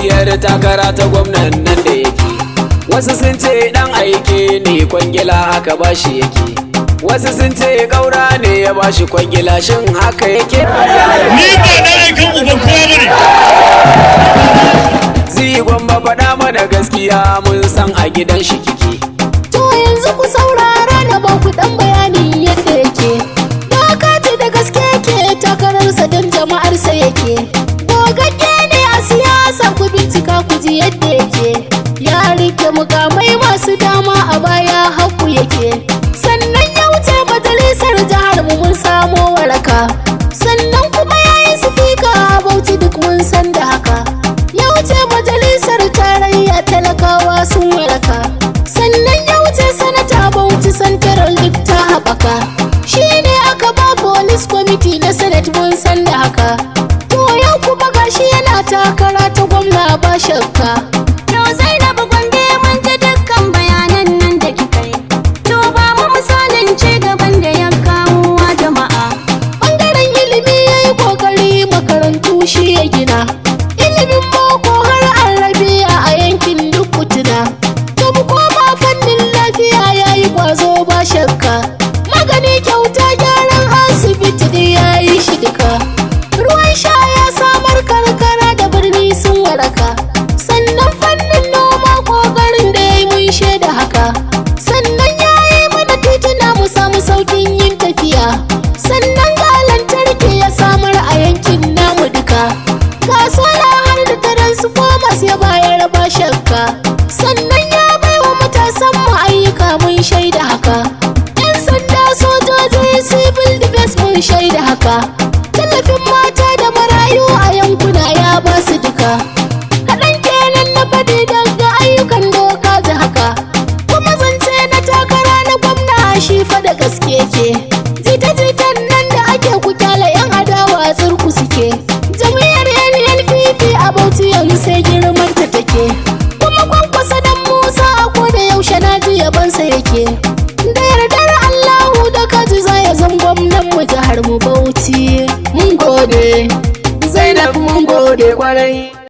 gaskiyar takara ta gwamnan nan da yake. Wasu sun ce dan aike ne kwangila aka bashi yake, wasu sun ce kaura ne ya bashi kwangila, shin haka yake? Ni ba dan aikin uban kowa bane. Zigon ba faɗa mana gaskiya mun san a gidan shi kike. To yanzu ku saurara na ba ku dan bayani yadda yake. Doka ce da gaske yake, takararsa don jama'arsa yake. Gogagge ne a siyasa, ku bincika ku ji yadda yake. Ya rike mukamai masu dama a baya haku yake. Sannan ya wuce majalisar jihar mu mun samo waraka. Sannan kuma ya yi sifika a Bauchi duk mun san da haka. Ya wuce majalisar tarayya talakawa sun waraka. Sannan ya wuce sanata Bauchi santaral duk ta haɓaka. Shi ne aka ba police committee na senate mun san da haka. To yau kuma gashi yana takara ta gwamna ba shakka. Yau Zainabu Gombe mun ji dukkan bayanan nan da kika yi. To ba mu misalin ci gaban da ya kawo wa jama'a. Ɓangaren ilimi ya yi ƙoƙari, makarantu shi ya gina. Ilimin boko har arabiya a yankin duk kutuna. To mu koma fannin lafiya ya yi ƙwazo ba shakka. Magani kyauta, gyaran asibiti da ya yi shi duka. Ruwan sha ya samar, karkara da birni sun waraka. Sannan fannin noma ƙoƙarin da ya yi mun shaida haka. Sannan ya yi mana tituna mu samu sauƙin yin tafiya. Sannan ga lantarki ya samar a yankin namu duka. Ga sola har da transformers ya bayar ba shakka. Sannan ya baiwa matasan mu ayyuka mun shaida haka. 'Yan sanda, sojoji, civil defense mun shaida haka. Tallafin mata da marayu a yankuna ya ba su duka. Kaɗan kenan na faɗi daga ayyukan doka da haka. Kuma zance na takara na gwamna shi fa da gaske ke. Jita-jitan nan da ake kukyala 'yan adawa tsirku suke. Jami'ar NNPP a Bauchi yanzu sai girman ta take. Kuma Kwankwasa dan Musa a koda yaushe na ji yabansa yake. Da yardar Allahu da kaji za ya zan gwamnan mu jihar mu Bauchi. Mun gode Zainab mun gode kwarai.